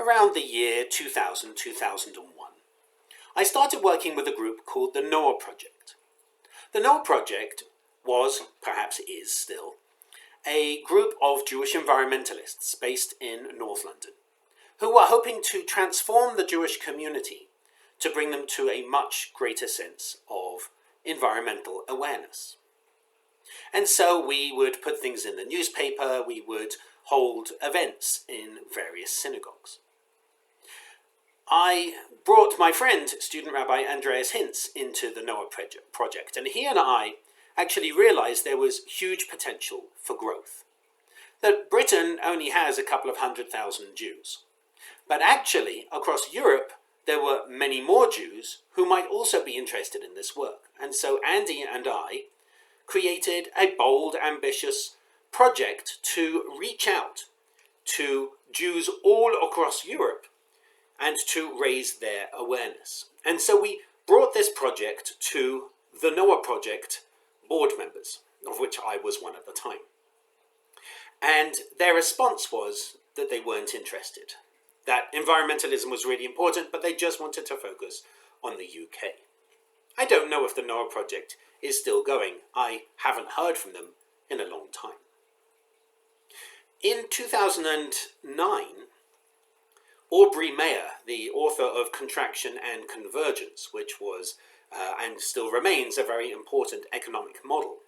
around the year 2000, 2001, I started working with a group called the Noah Project. The Noah Project was, perhaps is still, a group of Jewish environmentalists based in North London who were hoping to transform the Jewish community to bring them to a much greater sense of environmental awareness. And so we would put things in the newspaper, we would hold events in various synagogues. I brought my friend, student Rabbi Andreas Hintz, into the Noah Project, and he and I actually realized there was huge potential for growth. That Britain only has a couple of 100,000 Jews. But actually, across Europe, there were many more Jews who might also be interested in this work. And so Andy and I created a bold, ambitious project to reach out to Jews all across Europe and to raise their awareness. And so we brought this project to the Noah Project board members, of which I was one at the time. And their response was that they weren't interested, that environmentalism was really important, but they just wanted to focus on the UK. I don't know if the Noah Project is still going. I haven't heard from them in a long time. In 2009, Aubrey Mayer, the author of Contraction and Convergence, which was and still remains a very important economic model,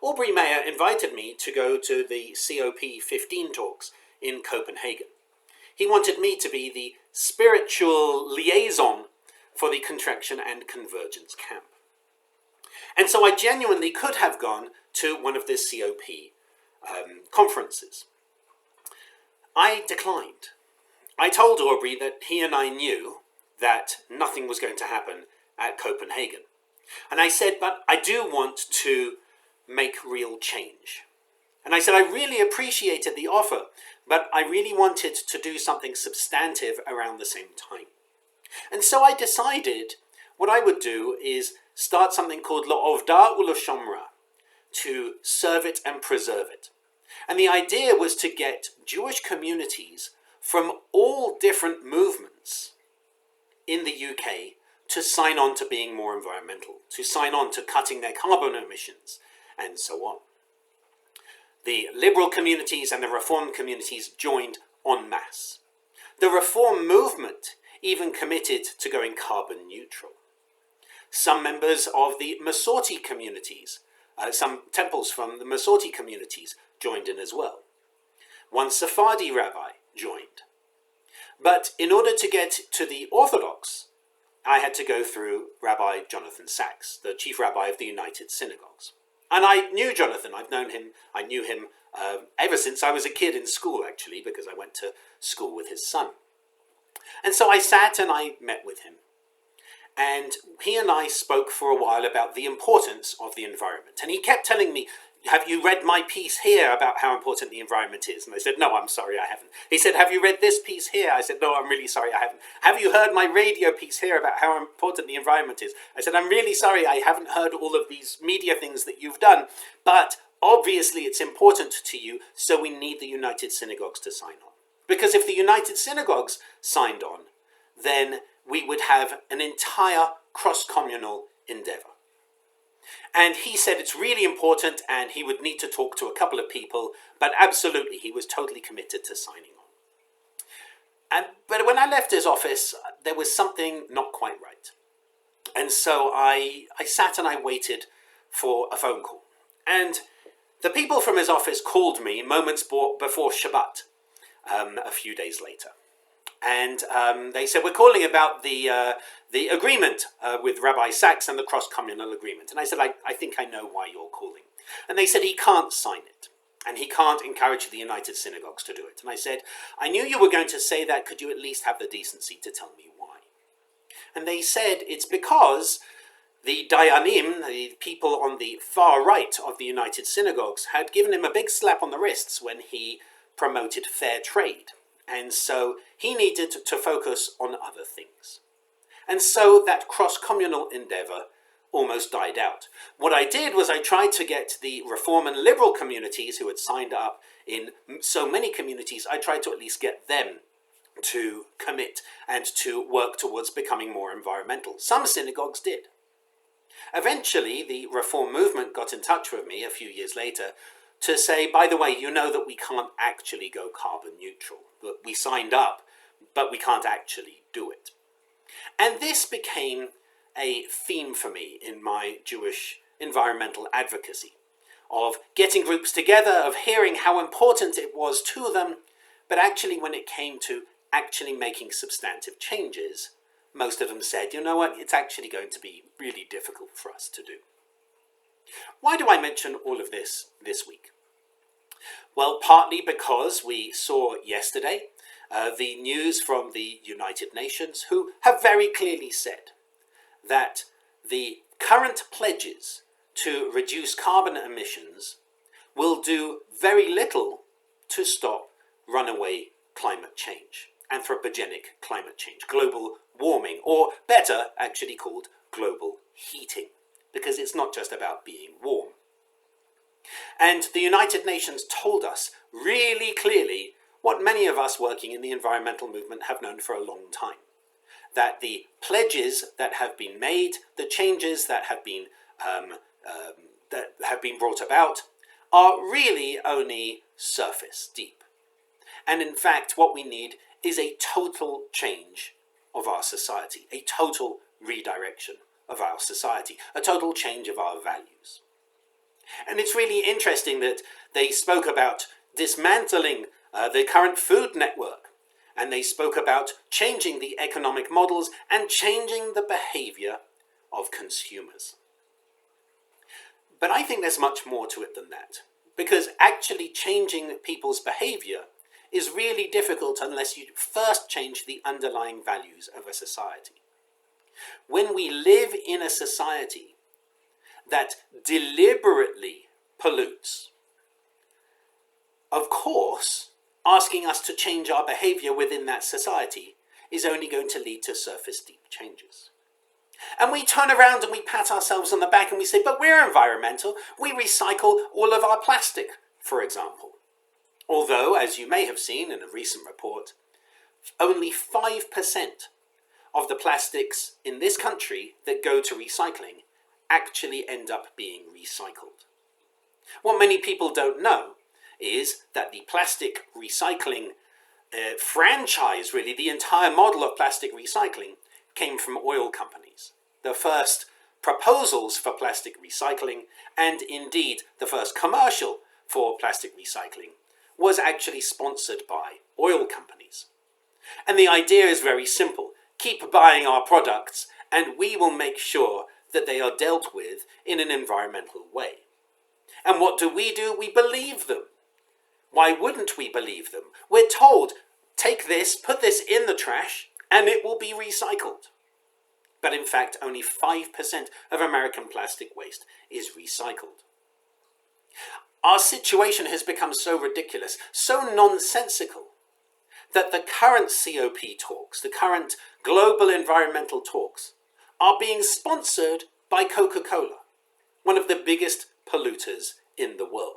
Aubrey Mayer invited me to go to the COP15 talks in Copenhagen. He wanted me to be the spiritual liaison for the Contraction and Convergence camp. And so I genuinely could have gone to one of the COP conferences. I declined. I told Aubrey that he and I knew that nothing was going to happen at Copenhagen. And I said, but I do want to make real change. And I said, I really appreciated the offer, but I really wanted to do something substantive around the same time. And so I decided what I would do is start something called La'ovda U'Lashomra, to serve it and preserve it. And the idea was to get Jewish communities from all different movements in the UK to sign on to being more environmental, to sign on to cutting their carbon emissions, and so on. The liberal communities and the reform communities joined en masse. The reform movement even committed to going carbon neutral. Some members of the Masorti communities, some temples from the Masorti communities joined in as well. One Sephardi rabbi joined. But in order to get to the Orthodox, I had to go through Rabbi Jonathan Sachs, the chief rabbi of the United Synagogues. And I knew Jonathan. I knew him ever since I was a kid in school, actually, because I went to school with his son. And so I sat and I met with him. And he and I spoke for a while about the importance of the environment. And he kept telling me, have you read my piece here about how important the environment is? And I said, no, I'm sorry, I haven't. He said, have you read this piece here? I said, no, I'm really sorry, I haven't. Have you heard my radio piece here about how important the environment is? I said, I'm really sorry, I haven't heard all of these media things that you've done, but obviously it's important to you, so we need the United Synagogues to sign on. Because if the United Synagogues signed on, then we would have an entire cross-communal endeavor. And he said it's really important and he would need to talk to a couple of people, but absolutely he was totally committed to signing on. But when I left his office, there was something not quite right. And so I sat and I waited for a phone call. And the people from his office called me moments before Shabbat, a few days later. And they said, we're calling about the agreement with Rabbi Sachs and the cross-communal agreement. And I said, I think I know why you're calling. And they said he can't sign it. And he can't encourage the United Synagogues to do it. And I said, I knew you were going to say that. Could you at least have the decency to tell me why? And they said it's because the Dayanim, the people on the far right of the United Synagogues, had given him a big slap on the wrists when he promoted fair trade. And so he needed to focus on other things. And so that cross-communal endeavor almost died out. What I did was I tried to get the reform and liberal communities who had signed up in so many communities, I tried to at least get them to commit and to work towards becoming more environmental. Some synagogues did. Eventually, the Reform movement got in touch with me a few years later to say, by the way, you know that we can't actually go carbon neutral. We signed up, but we can't actually do it. And this became a theme for me in my Jewish environmental advocacy, of getting groups together, of hearing how important it was to them, but actually when it came to actually making substantive changes, most of them said, you know what, it's actually going to be really difficult for us to do. Why do I mention all of this week? Well, partly because we saw yesterday the news from the United Nations, who have very clearly said that the current pledges to reduce carbon emissions will do very little to stop runaway climate change, anthropogenic climate change, global warming, or better, actually called global heating, because it's not just about being warm. And the United Nations told us really clearly what many of us working in the environmental movement have known for a long time, that the pledges that have been made, the changes that have been brought about, are really only surface deep. And in fact, what we need is a total change of our society, a total redirection of our society, a total change of our values. And it's really interesting that they spoke about dismantling the current food network, and they spoke about changing the economic models and changing the behavior of consumers. But I think there's much more to it than that, because actually changing people's behavior is really difficult unless you first change the underlying values of a society. When we live in a society that deliberately pollutes, of course, asking us to change our behavior within that society is only going to lead to surface deep changes. And we turn around and we pat ourselves on the back and we say, but we're environmental. We recycle all of our plastic, for example. Although, as you may have seen in a recent report, only 5% of the plastics in this country that go to recycling actually end up being recycled. What many people don't know is that the plastic recycling franchise, really, the entire model of plastic recycling, came from oil companies. The first proposals for plastic recycling, and indeed the first commercial for plastic recycling, was actually sponsored by oil companies. And the idea is very simple. Keep buying our products and we will make sure that they are dealt with in an environmental way. And what do? We believe them. Why wouldn't we believe them? We're told, take this, put this in the trash, and it will be recycled. But in fact, only 5% of American plastic waste is recycled. Our situation has become so ridiculous, so nonsensical, that the current COP talks, the current global environmental talks, are being sponsored by Coca-Cola, one of the biggest polluters in the world.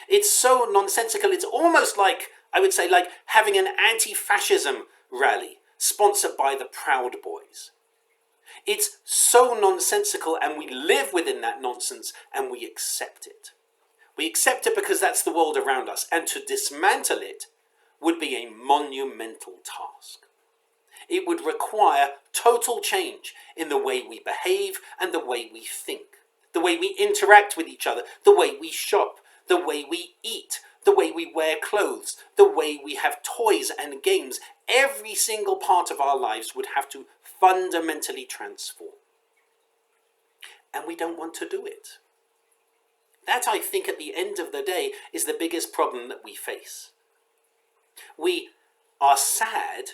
It's so nonsensical, it's almost like, I would say, like having an anti-fascism rally sponsored by the Proud Boys. It's so nonsensical, and we live within that nonsense and we accept it. We accept it because that's the world around us, and to dismantle it would be a monumental task. It would require total change in the way we behave and the way we think, the way we interact with each other, the way we shop, the way we eat, the way we wear clothes, the way we have toys and games. Every single part of our lives would have to fundamentally transform. And we don't want to do it. That, I think, at the end of the day, is the biggest problem that we face. We are sad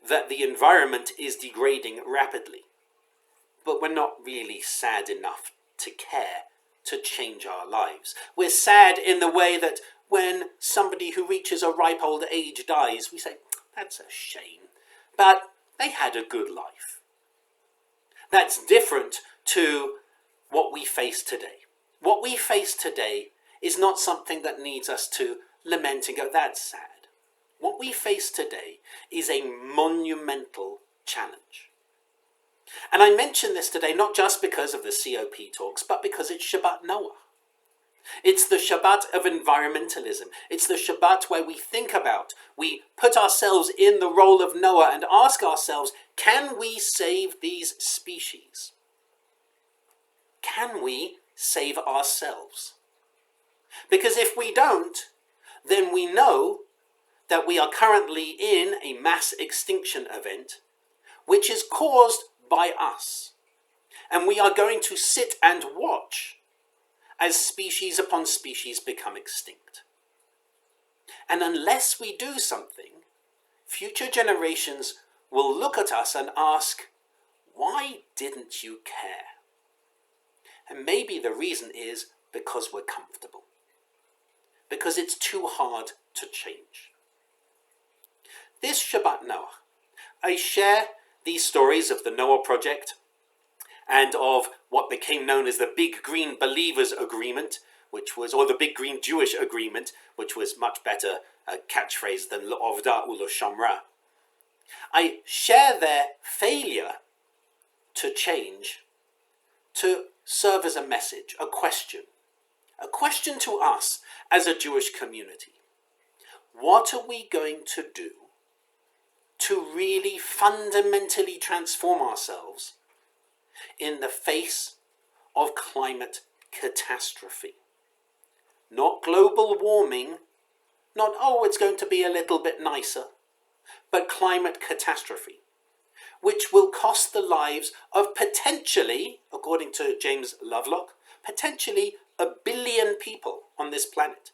that the environment is degrading rapidly, but we're not really sad enough to care to change our lives. We're sad in the way that when somebody who reaches a ripe old age dies, we say, that's a shame, but they had a good life. That's different to what we face today. What we face today is not something that needs us to lament and go, that's sad. what we face today is a monumental challenge. And I mention this today not just because of the COP talks, but because it's Shabbat Noah. It's the Shabbat of environmentalism. It's the Shabbat where we think about, we put ourselves in the role of Noah and ask ourselves, can we save these species? Can we save ourselves? Because if we don't, then we know that we are currently in a mass extinction event, which is caused by us. And we are going to sit and watch as species upon species become extinct. And unless we do something, future generations will look at us and ask, why didn't you care? And maybe the reason is because we're comfortable. Because it's too hard to change. This Shabbat Noah, I share these stories of the Noah Project and of what became known as the Big Green Believers Agreement, which was, or the Big Green Jewish Agreement, which was much better a catchphrase than L'Ovda U'Lo Shamra. I share their failure to change to serve as a message, a question to us as a Jewish community. What are we going to do to really fundamentally transform ourselves in the face of climate catastrophe? Not global warming, not, oh, it's going to be a little bit nicer, but climate catastrophe, which will cost the lives of potentially, according to James Lovelock, potentially 1 billion people on this planet,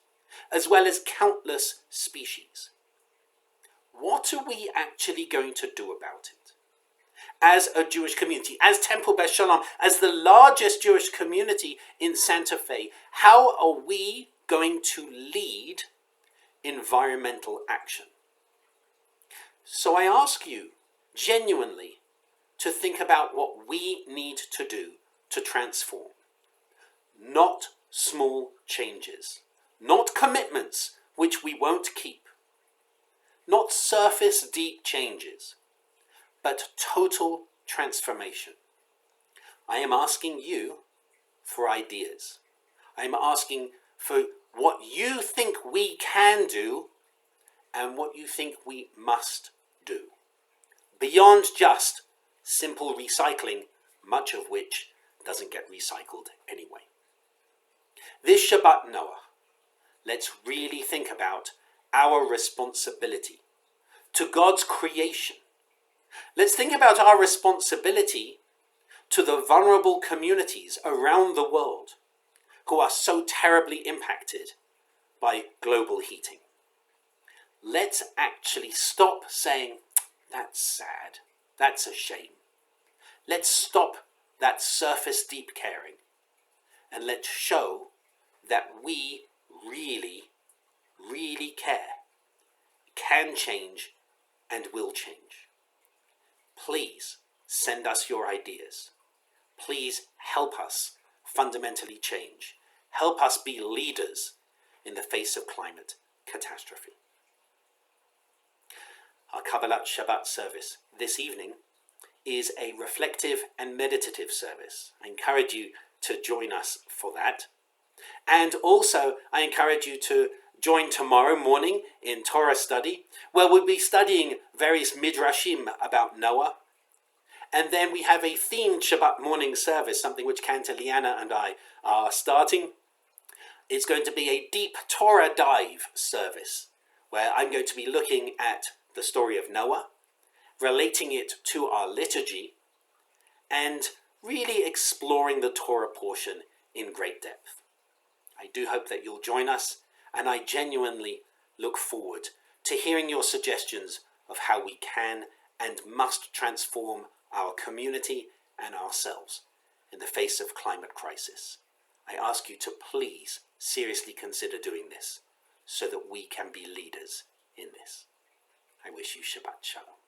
as well as countless species. What are we actually going to do about it? As a Jewish community, as Temple Beth Shalom, as the largest Jewish community in Santa Fe, how are we going to lead environmental action? So I ask you, genuinely, to think about what we need to do to transform. Not small changes, not commitments which we won't keep, not surface deep changes, but total transformation. I am asking you for ideas. I am asking for what you think we can do and what you think we must do. Beyond just simple recycling, much of which doesn't get recycled anyway. This Shabbat Noah, let's really think about our responsibility to God's creation. Let's think about our responsibility to the vulnerable communities around the world who are so terribly impacted by global heating. Let's actually stop saying, that's sad, that's a shame. Let's stop that surface deep caring and let's show that we really, really care, can change and will change. Please send us your ideas. Please help us fundamentally change. Help us be leaders in the face of climate catastrophe. Our Kabbalat Shabbat service this evening is a reflective and meditative service. I encourage you to join us for that. And also, I encourage you to join tomorrow morning in Torah study, where we'll be studying various midrashim about Noah. And then we have a themed Shabbat morning service, something which Cantor Liana and I are starting. It's going to be a deep Torah dive service, where I'm going to be looking at the story of Noah, relating it to our liturgy, and really exploring the Torah portion in great depth. I do hope that you'll join us, and I genuinely look forward to hearing your suggestions of how we can and must transform our community and ourselves in the face of climate crisis. I ask you to please seriously consider doing this so that we can be leaders in this. I wish you Shabbat Shalom.